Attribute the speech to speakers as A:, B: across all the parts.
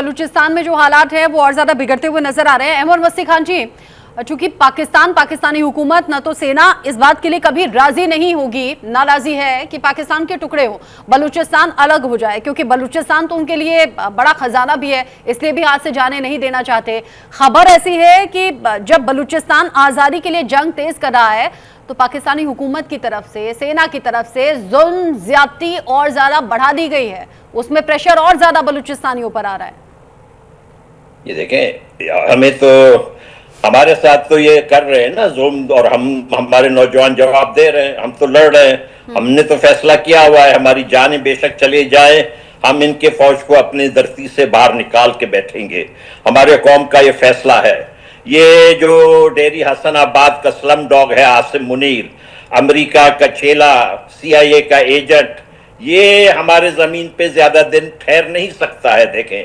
A: बलूचिस्तान में जो हालात है वो और ज्यादा बिगड़ते हुए नजर आ रहे हैं। अहमद मस्ती खान जी, चूंकि पाकिस्तानी हुकूमत न तो सेना इस बात के लिए कभी राजी नहीं होगी, ना राजी है कि पाकिस्तान के टुकड़े हो, बलूचिस्तान अलग हो जाए, क्योंकि बलूचिस्तान तो उनके लिए बड़ा खजाना भी है, इसलिए भी हाथ से जाने नहीं देना चाहते। खबर ऐसी है कि जब बलूचिस्तान आजादी के लिए जंग तेज कर रहा है तो पाकिस्तानी हुकूमत की तरफ से, सेना की तरफ से जुल्म ज्यादती और ज्यादा बढ़ा दी गई है, उसमें प्रेशर और ज्यादा बलूचिस्तानियों पर आ रहा है।
B: ये देखें, हमें तो हमारे साथ तो ये कर रहे हैं ना जुल्म, और हमारे नौजवान जवाब दे रहे हैं, हम तो लड़ रहे हैं। हमने तो फैसला किया हुआ है, हमारी जानें बेशक चले जाए, हम इनके फौज को अपनी धरती से बाहर निकाल के बैठेंगे। हमारे कौम का ये फैसला है। ये जो डेरी हसनाबाद का स्लम डॉग है आसिम मुनीर, अमेरिका का चेला, CIA का एजेंट, ये हमारे जमीन पे ज्यादा दिन ठहर नहीं सकता है। देखें,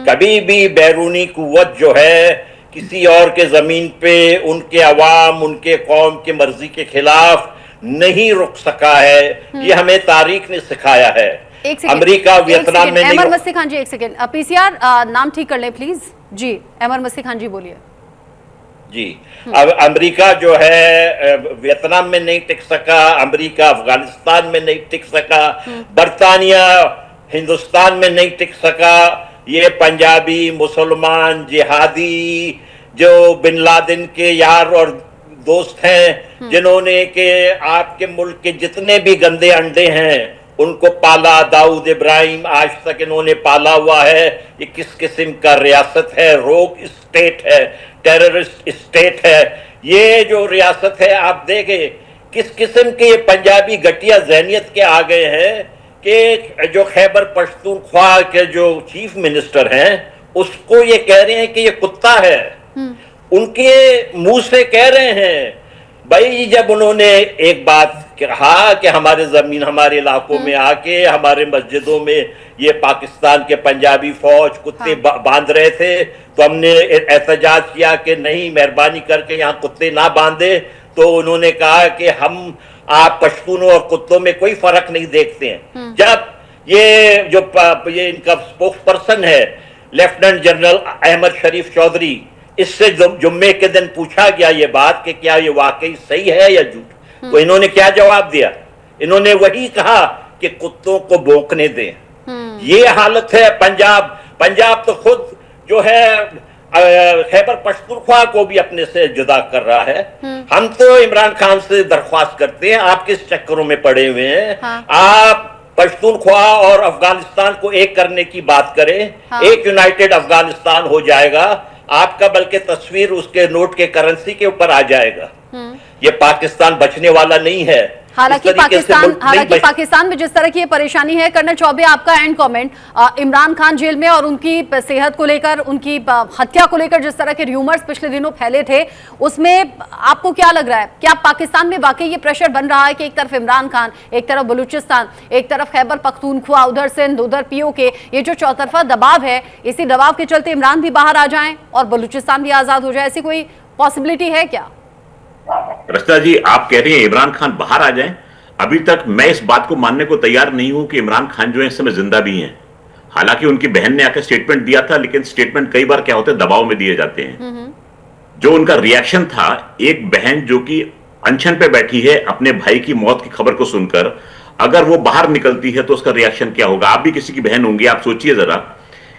B: कभी भी बैरूनी कुव्वत जो है किसी और के जमीन पे उनके अवाम, उनके कौम की मर्जी के खिलाफ नहीं रुक सका है। ये हमें तारीख ने सिखाया है। अमेरिका वियतनाम में
A: अहमद मस्ती खान जी, एक सेकेंड, PCR नाम ठीक कर लें प्लीज जी। अहमद मस्ती खान जी बोलिए
B: जी। अब अमेरिका जो है वियतनाम में नहीं टिक सका, अमेरिका अफगानिस्तान में नहीं टिक सका, बरतानिया हिंदुस्तान में नहीं टिक सका। ये पंजाबी मुसलमान जिहादी जो बिन लादेन के यार और दोस्त हैं, जिन्होंने के आपके मुल्क के जितने भी गंदे अंडे हैं उनको पाला, दाऊद इब्राहिम आज तक इन्होंने पाला हुआ है। ये किस किस्म का रियासत है? रोग स्टेट है, टेररिस्ट स्टेट है। ये जो रियासत है, आप देखें किस किस्म के पंजाबी घटिया जहनियत के आ गए हैं कि जो खैबर पख्तूनख्वा के जो चीफ मिनिस्टर हैं उसको ये कह रहे हैं कि ये कुत्ता है। उनके मुंह से कह रहे हैं भाई, जब उन्होंने एक बात कहा कि हमारे जमीन, हमारे इलाकों में आके हमारे मस्जिदों में ये पाकिस्तान के पंजाबी फौज कुत्ते बांध रहे थे, तो हमने एहतजाज किया कि नहीं, मेहरबानी करके यहाँ कुत्ते ना बांधे। तो उन्होंने कहा कि हम आप पश्तूनों और कुत्तों में कोई फर्क नहीं देखते हैं। जब ये इनका स्पोक्स पर्सन है लेफ्टिनेंट जनरल अहमद शरीफ चौधरी, इससे जुम्मे के दिन पूछा गया ये बात कि क्या ये वाकई सही है या झूठ, तो इन्होंने क्या जवाब दिया? इन्होंने वही कहा कि कुत्तों को भौंकने दें। ये हालत है पंजाब तो खुद जो है खैबर पख्तूनख्वा को भी अपने से जुदा कर रहा है। हम तो इमरान खान से दरख्वास्त करते हैं, आप किस चक्करों में पड़े हुए हैं? आप पख्तूनख्वा और अफगानिस्तान को एक करने की बात करें। एक यूनाइटेड अफगानिस्तान हो जाएगा आपका, बल्कि तस्वीर उसके नोट के करेंसी के ऊपर आ जाएगा। ये पाकिस्तान बचने वाला नहीं है।
A: हालांकि पाकिस्तान में जिस तरह की ये परेशानी है, कर्नल चौबे आपका and comment, Imran Khan jail में और उनकी सेहत को लेकर, उनकी हत्या को लेकर जिस तरह के र्यूमर्स पिछले दिनों फैले थे, उसमें आपको क्या लग रहा है? क्या पाकिस्तान में वाकई ये प्रेशर बन रहा है कि एक तरफ इमरान खान, एक तरफ बलूचिस्तान, एक तरफ खैबर पख्तूनख्वा, उधर सिंध, उधर POK, ये जो चौतरफा दबाव है, इसी दबाव के चलते इमरान भी बाहर आ जाए और बलूचिस्तान भी आजाद हो जाए, ऐसी कोई पॉसिबिलिटी है क्या?
C: रचना जी, आप कह रही हैं इमरान खान बाहर आ जाएं। अभी तक मैं इस बात को मानने को तैयार नहीं हूं कि इमरान खान जो है इस समय जिंदा भी हैं। हालांकि उनकी बहन ने आकर स्टेटमेंट दिया था, लेकिन स्टेटमेंट कई बार क्या होते हैं, दबाव में दिए जाते हैं। जो उनका रिएक्शन था, एक बहन जो कि अनशन पे बैठी है अपने भाई की मौत की खबर को सुनकर, अगर वो बाहर निकलती है तो उसका रिएक्शन क्या होगा? आप भी किसी की बहन होंगी, आप सोचिए जरा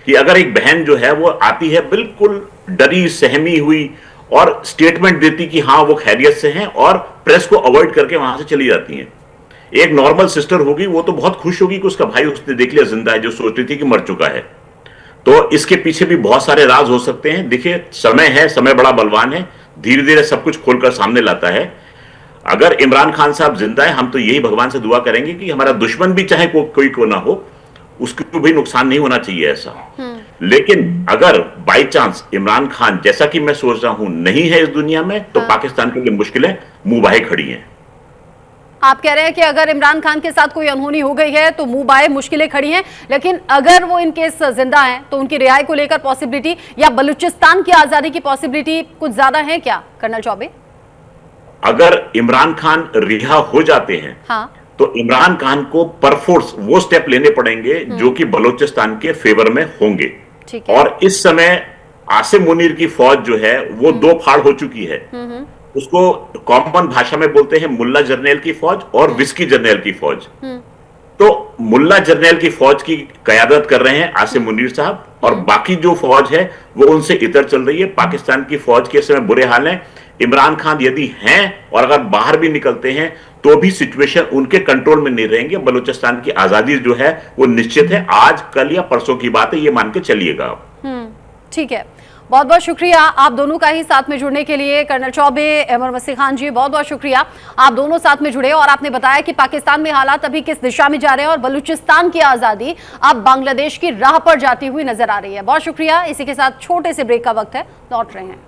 C: कि अगर एक बहन जो है वो आती है बिल्कुल डरी सहमी हुई और स्टेटमेंट देती कि हाँ वो खैरियत से हैं, और प्रेस को अवॉइड करके वहां से चली जाती हैं। एक नॉर्मल सिस्टर होगी, वो तो बहुत खुश होगी कि उसका भाई उसने देख लिया जिंदा है, जो सोच रही थी कि मर चुका है। तो इसके पीछे भी बहुत सारे राज हो सकते हैं। देखिए, समय है, समय बड़ा बलवान है, धीरे धीरे सब कुछ खोलकर सामने लाता है। अगर इमरान खान साहब जिंदा है, हम तो यही भगवान से दुआ करेंगे कि हमारा दुश्मन भी चाहे कोई को ना हो, उसको भी नुकसान नहीं होना चाहिए ऐसा। लेकिन अगर बाई चांस इमरान खान, जैसा कि मैं सोच रहा हूं, नहीं है इस दुनिया में, तो पाकिस्तान के लिए मुश्किलें मुंह बाहे खड़ी हैं।
A: आप कह रहे हैं कि अगर इमरान खान के साथ कोई अनहोनी हो गई है तो मुंह बाहे मुश्किलें खड़ी हैं, लेकिन अगर वो इन केस जिंदा हैं तो उनकी रिहाई को लेकर पॉसिबिलिटी या बलूचिस्तान की आजादी की पॉसिबिलिटी कुछ ज्यादा है क्या, कर्नल चौबे?
C: अगर इमरान खान रिहा हो जाते हैं तो इमरान खान को परफोर्स वो स्टेप लेने पड़ेंगे जो कि बलूचिस्तान के फेवर में होंगे।
A: ठीक है।
C: और इस समय आसिम मुनीर की फौज जो है वो दो फाड़ हो चुकी है। उसको कॉमन भाषा में बोलते हैं मुल्ला जर्नैल की फौज और विस्की जर्नैल की फौज। तो मुल्ला जर्नैल की फौज की कयादत कर रहे हैं आसिम मुनीर साहब, और बाकी जो फौज है वो उनसे इतर चल रही है। पाकिस्तान की फौज के समय बुरे हाल हैं। इमरान खान यदि हैं और अगर बाहर भी निकलते हैं तो भी सिचुएशन उनके कंट्रोल में नहीं रहेंगे। बलूचिस्तान की आजादी जो है वो निश्चित है, आज कल या परसों की बात है, ये मान के चलिएगा आप।
A: ठीक है, बहुत बहुत शुक्रिया आप दोनों का ही साथ में जुड़ने के लिए। कर्नल चौबे, अहमद मसीह खान जी, बहुत बहुत शुक्रिया, आप दोनों साथ में जुड़े और आपने बताया कि पाकिस्तान में हालात अभी किस दिशा में जा रहे हैं और बलूचिस्तान की आज़ादी अब बांग्लादेश की राह पर जाती हुई नजर आ रही है। बहुत शुक्रिया। इसी के साथ छोटे से ब्रेक का वक्त है, लौट रहे हैं।